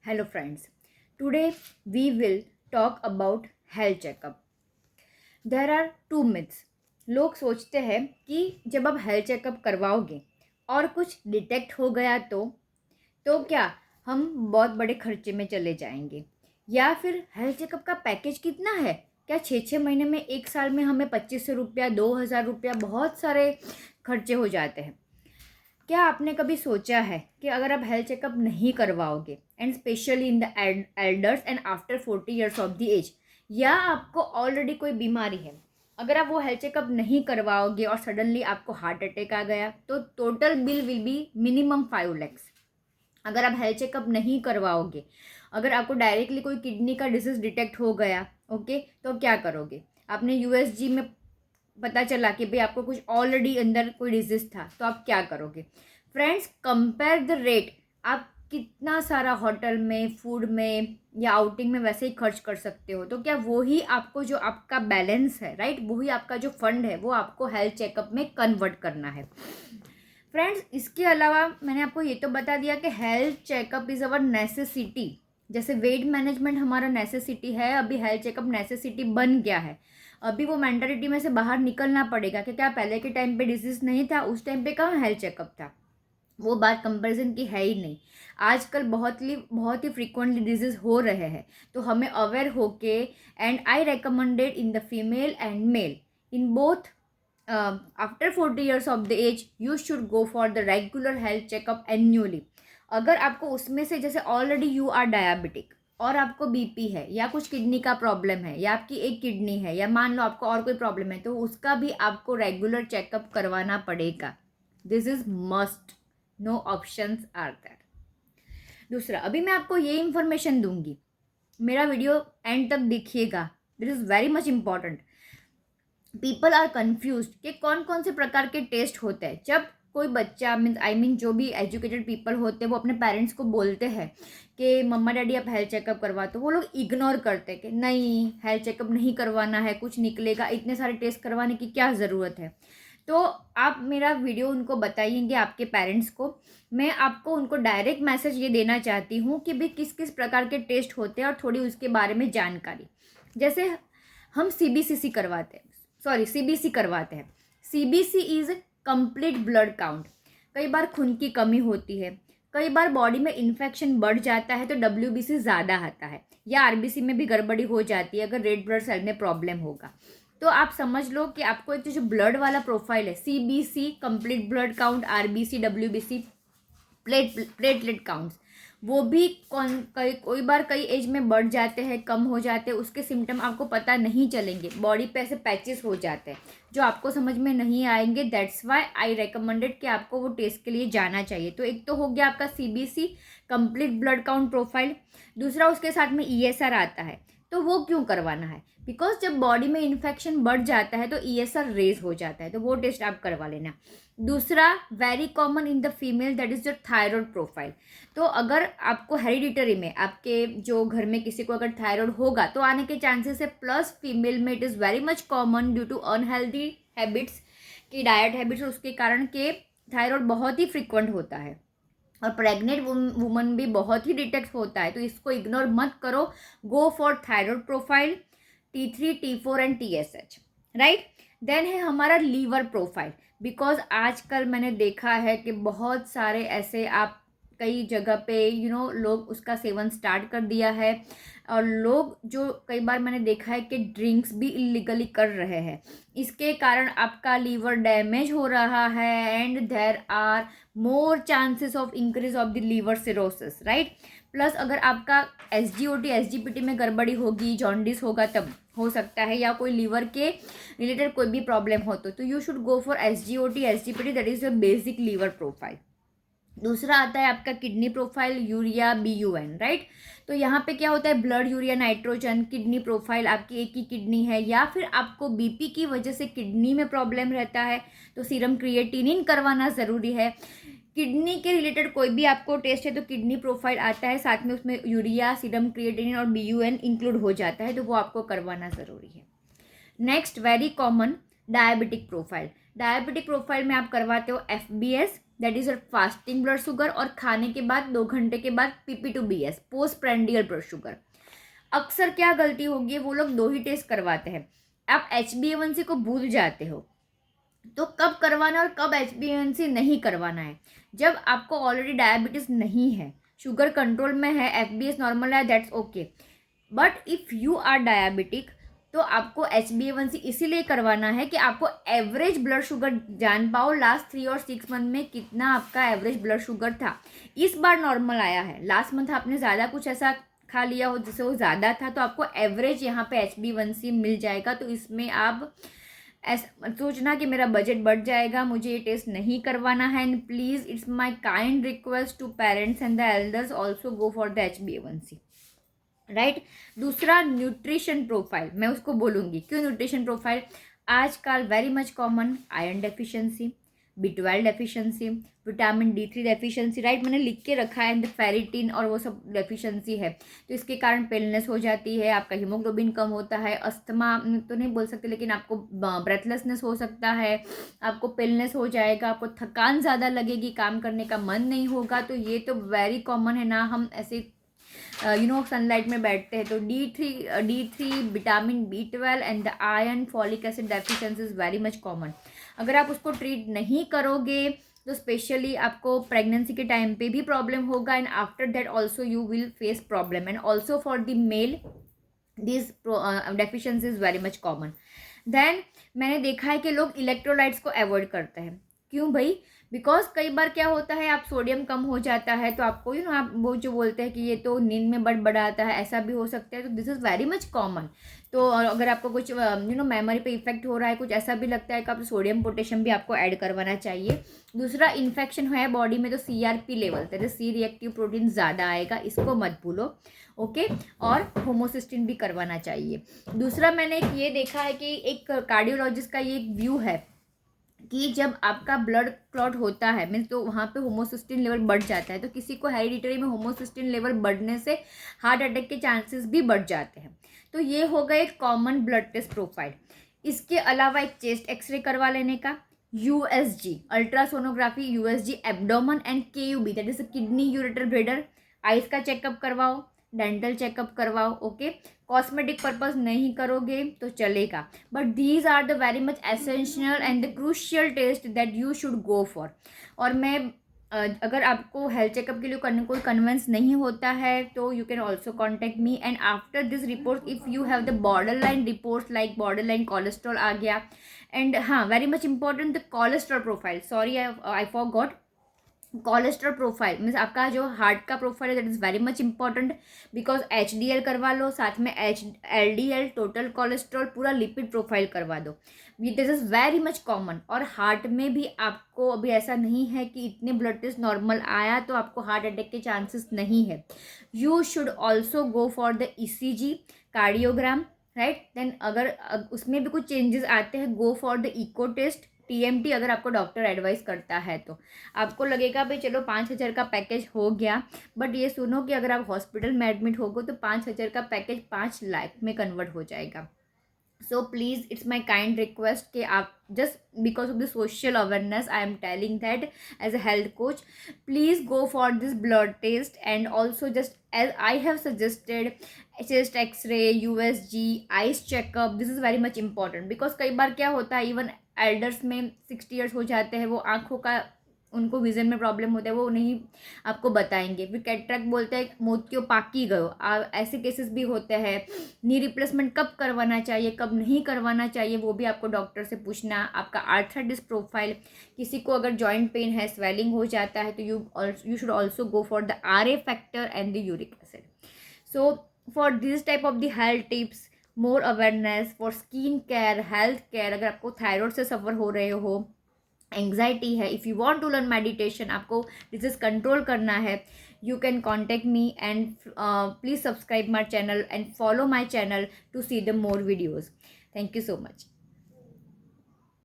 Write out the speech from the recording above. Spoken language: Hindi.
Hello friends. Today we will talk about health checkup. There are two myths. लोग सोचते हैं कि जब आप हेल्थ चेकअप करवाओगे और कुछ डिटेक्ट हो गया तो क्या हम बहुत बड़े खर्चे में चले जाएंगे, या फिर हेल्थ चेकअप का पैकेज कितना है, क्या 6-6 महीने में, एक साल में हमें 2500 रुपया, 2000 रुपया, बहुत सारे खर्चे हो जाते हैं। क्या आपने कभी सोचा है कि अगर आप हेल्थ चेकअप नहीं करवाओगे, and specially in the elders and after 40 years of the age, या आपको ऑलरेडी कोई बीमारी है, अगर आप वो हेल्थ चेकअप नहीं करवाओगे और सडनली आपको हार्ट अटैक आ गया तो total bill will be minimum 5 lakhs। अगर आप हेल्थ चेकअप नहीं करवाओगे, अगर आपको डायरेक्टली कोई किडनी का डिसीज डिटेक्ट हो गया, ओके, तो क्या करोगे? आपने यूएसजी में पता चला कि भाई आपको कुछ ऑलरेडी अंदर कोई डिजीज था, तो आप क्या करोगे? Friends, compare the rate. आप कितना सारा होटल में, फूड में या आउटिंग में वैसे ही खर्च कर सकते हो, तो क्या वो ही आपको, जो आपका बैलेंस है, राइट, वही आपका जो फंड है, वो आपको हेल्थ चेकअप में कन्वर्ट करना है। फ्रेंड्स, इसके अलावा मैंने आपको ये तो बता दिया कि health checkup is our necessity. जैसे वेट मैनेजमेंट हमारा नेसेसिटी है, अभी हेल्थ चेकअप नेसेसिटी बन गया है। अभी वो मेंटालिटी में से बाहर निकलना पड़ेगा कि क्या पहले के टाइम पे डिजीज़ नहीं था, उस टाइम पे कहाँ हेल्थ चेकअप था। वो बात कंपैरिजन की है ही नहीं। आजकल बहुत ही फ्रिक्वेंटली डिजीज़ हो रहे हैं, तो हमें अवेयर होके, and I recommended in the female and male, in both after 40 years of the age you should go for the regular health checkup annually. अगर आपको उसमें से, जैसे ऑलरेडी यू आर डायबिटिक और आपको बीपी है, या कुछ किडनी का प्रॉब्लम है, या आपकी एक किडनी है, या मान लो आपको और कोई प्रॉब्लम है, तो उसका भी आपको रेगुलर चेकअप करवाना पड़ेगा। This is must, no options are there. दूसरा, अभी मैं आपको ये इन्फॉर्मेशन दूंगी, मेरा वीडियो एंड तक देखिएगा, this is very much important. People are confuse कि कौन कौन से प्रकार के टेस्ट होते हैं। जब कोई बच्चा, मीन जो भी एजुकेटेड पीपल होते हैं, वो अपने पेरेंट्स को बोलते हैं कि मम्मा डैडी आप हेल्थ चेकअप करवा, तो वो लोग इग्नोर करते हैं कि नहीं, हेल्थ चेकअप नहीं करवाना है, कुछ निकलेगा, इतने सारे टेस्ट करवाने की क्या ज़रूरत है। तो आप मेरा वीडियो उनको बताइएंगे, आपके पेरेंट्स को। मैं आपको उनको डायरेक्ट मैसेज ये देना चाहती हूँ कि भाई किस किस प्रकार के टेस्ट होते हैं और थोड़ी उसके बारे में जानकारी। जैसे हम सीबीसी करवाते हैं, सीबीसी करवाते हैं। CBC is complete blood count. कई बार खून की कमी होती है, कई बार बॉडी में इन्फेक्शन बढ़ जाता है तो डब्ल्यूबीसी ज़्यादा आता है, या आरबीसी में भी गड़बड़ी हो जाती है अगर रेड ब्लड सेल में प्रॉब्लम होगा। तो आप समझ लो कि आपको एक जो ब्लड वाला प्रोफाइल है, CBC complete blood count, RBC, WBC, platelet counts, वो भी कोई बार कई एज में बढ़ जाते हैं, कम हो जाते हैं, उसके सिम्टम आपको पता नहीं चलेंगे, बॉडी पे ऐसे पैचेस हो जाते हैं जो आपको समझ में नहीं आएंगे। दैट्स वाई आई रिकमेंडेड कि आपको वो टेस्ट के लिए जाना चाहिए। तो एक तो हो गया आपका CBC complete blood count profile. दूसरा, उसके साथ में ईएसआर आता है। तो वो क्यों करवाना है? बिकॉज जब बॉडी में इन्फेक्शन बढ़ जाता है तो ईएसआर रेज हो जाता है, तो वो टेस्ट आप करवा लेना। दूसरा, very common in the female, that is your thyroid profile. तो अगर आपको हेरिडिटरी में, आपके जो घर में किसी को अगर थायराइड होगा तो आने के चांसेस है। प्लस फीमेल में it is very much common due to unhealthy habits की डाइट हैबिट्स, उसके कारण के थायराइड बहुत ही फ्रिक्वेंट होता है, और प्रेग्नेंट वुमन भी बहुत ही डिटेक्ट होता है। तो इसको इग्नोर मत करो, go for thyroid profile, T3, T4 and TSH, right. Then है हमारा लीवर प्रोफाइल। बिकॉज आजकल मैंने देखा है कि बहुत सारे ऐसे, आप कई जगह पे लोग उसका सेवन स्टार्ट कर दिया है, और लोग जो कई बार मैंने देखा है कि ड्रिंक्स भी इलीगली कर रहे हैं। इसके कारण आपका लीवर डैमेज हो रहा है, and there are more chances of increase of the liver cirrhosis, right. Plus अगर आपका SGOT SGPT में गड़बड़ी होगी, जॉन्डिस होगा, तब हो सकता है, या कोई लीवर के रिलेटेड कोई भी प्रॉब्लम हो तो you should go for SGOT SGPT, that is your basic liver profile. दूसरा आता है आपका kidney profile, urea BUN, right. तो यहाँ पे क्या होता है, blood urea nitrogen. Kidney profile, आपकी एक ही किडनी है, या फिर आपको बीपी की वजह से किडनी में प्रॉब्लम रहता है, तो सीरम क्रिएटिनिन करवाना ज़रूरी है। किडनी के रिलेटेड कोई भी आपको टेस्ट है तो किडनी प्रोफाइल आता है, साथ में उसमें यूरिया, सीरम क्रिएटिनिन और BUN इंक्लूड हो जाता है, तो वो आपको करवाना ज़रूरी है। Next, very common, diabetic profile. Diabetic profile में आप करवाते हो FBS, that is fasting blood sugar, और खाने के बाद 2 घंटे के बाद PP2BS, post prandial blood sugar. अक्सर क्या गलती होगी है, वो लोग 2 ही टेस्ट करवाते हैं। आप HbA1c को भूल जाते हो, तो कब करवाना और कब HbA1c नहीं करवाना है। जब आपको ऑलरेडी डायबिटीज़ नहीं है, शुगर कंट्रोल में है, FBS नॉर्मल है, that's okay. But if you are diabetic, तो आपको HbA1c इसीलिए करवाना है कि आपको एवरेज ब्लड शुगर जान पाओ लास्ट 3 और 6 मंथ में कितना आपका एवरेज ब्लड शुगर था। इस बार नॉर्मल आया है, लास्ट मंथ आपने ज़्यादा कुछ ऐसा खा लिया हो जिससे वो ज़्यादा था, तो आपको एवरेज यहाँ पे HbA1c मिल जाएगा। तो इसमें आप ऐसा सोचना कि मेरा बजट बढ़ जाएगा, मुझे ये टेस्ट नहीं करवाना है। And please, it's my kind request to parents and the elders, also go for the HbA1c, right. दूसरा, न्यूट्रिशन प्रोफाइल, मैं उसको बोलूँगी क्यों न्यूट्रिशन प्रोफाइल। आजकल very much common iron deficiency, B12 deficiency, vitamin D3 deficiency, right, मैंने लिख के रखा है, एंड फेरिटिन और वो सब डेफिशिएंसी है। तो इसके कारण पेलनेस हो जाती है, आपका हीमोग्लोबिन कम होता है, अस्थमा तो नहीं बोल सकते, लेकिन आपको ब्रेथलेसनेस हो सकता है, आपको पेलनेस हो जाएगा, आपको थकान ज़्यादा लगेगी, काम करने का मन नहीं होगा। तो ये तो वेरी कॉमन है ना, हम ऐसे सनलाइट में बैठते हैं। तो D3 vitamin B12 and the iron folic acid deficiency is very much common. अगर आप उसको ट्रीट नहीं करोगे तो स्पेशली आपको प्रेगनेंसी के टाइम पे भी प्रॉब्लम होगा, and after that also you will face problem, and also for the male this deficiency is very much common. Then मैंने देखा है कि लोग इलेक्ट्रोलाइट्स को अवॉइड करते हैं। क्यों भाई? बिकॉज कई बार क्या होता है, आप सोडियम कम हो जाता है तो आपको आप वो जो बोलते हैं कि ये तो नींद में बड़बड़ाता है, ऐसा भी हो सकता है। तो this is very much common. तो अगर आपको कुछ मेमोरी पे इफेक्ट हो रहा है, कुछ ऐसा भी लगता है कि आप सोडियम पोटेशियम भी आपको ऐड करवाना चाहिए। दूसरा, इन्फेक्शन है बॉडी में तो CRP level, that C reactive protein ज़्यादा आएगा, इसको मत भूलो, ओके। और होमोसिस्टिन भी करवाना चाहिए। दूसरा, मैंने ये देखा है कि एक कार्डियोलॉजिस्ट का ये एक व्यू है कि जब आपका ब्लड क्लॉट होता है मीन्स, तो वहाँ पे होमोसिस्टिन लेवल बढ़ जाता है। तो किसी को हेरिडिटरी में होमोसिस्टिन लेवल बढ़ने से हार्ट अटैक के चांसेस भी बढ़ जाते हैं। तो ये हो गया एक कॉमन ब्लड टेस्ट प्रोफाइल। इसके अलावा एक चेस्ट एक्सरे करवा लेने का, USG ultrasonography, USG abdomen, and KUB that is kidney ureter bladder. Eyes का चेकअप करवाओ, डेंटल चेकअप करवाओ, ओके। कॉस्मेटिक पर्पस नहीं करोगे तो चलेगा, but these are the very much essential and the crucial test that you should go for. और मैं अगर आपको हेल्थ चेकअप के लिए कोई कन्वेंस नहीं होता है तो you can also contact me, and after this report if you have the borderline reports like borderline cholesterol आ गया, एंड हाँ very much important the cholesterol profile, sorry I forgot, cholesterol profile means आपका जो हार्ट का प्रोफाइल है that is very much important. Because HDL करवा लो, साथ में LDL टोटल कोलेस्ट्रॉल, पूरा लिपिड प्रोफाइल करवा दो, this is very much common. और हार्ट में भी आपको अभी ऐसा नहीं है कि इतने ब्लड टेस्ट नॉर्मल आया तो आपको हार्ट अटैक के चांसेस नहीं है। You should also go for the ECG cardiogram, right. Then अगर उसमें भी कुछ चेंजेस आते हैं, go for the echo test, TMT अगर आपको डॉक्टर एडवाइस करता है तो। आपको लगेगा भाई चलो 5,000 का पैकेज हो गया, बट ये सुनो कि अगर आप हॉस्पिटल में एडमिट होगो तो 5,000 का पैकेज 5 लाख में कन्वर्ट हो जाएगा। So please, it's my kind request कि आप just because of the social awareness I am telling that as a health coach, please go for this blood test, and also just as I have suggested chest x-ray, USG, eyes checkup, this is very much important. Because कई बार क्या होता है, इवन एल्डर्स में 60 ईयर्स हो जाते हैं, वो आँखों का उनको विजन में प्रॉब्लम होता है, वो नहीं आपको बताएंगे, फिर कैटरेक्ट बोलते हैं मोतियों पाकी गयो, ऐसे केसेस भी होते हैं। नी रिप्लेसमेंट कब करवाना चाहिए, कब नहीं करवाना चाहिए, वो भी आपको डॉक्टर से पूछना। आपका आर्थराइटिस प्रोफाइल, किसी को अगर जॉइंट पेन है, स्वेलिंग हो जाता है, तो you should also go for the RA factor and the uric acid. So for this type of the health tips, more awareness for skin care, health care, अगर आपको थायराइड से सफ़र हो रहे हो, एंग्जाइटी है, if you want to learn meditation, आपको डिजीज कंट्रोल करना है, you can contact me, and please subscribe my channel and follow my channel to see the more videos. Thank you so much.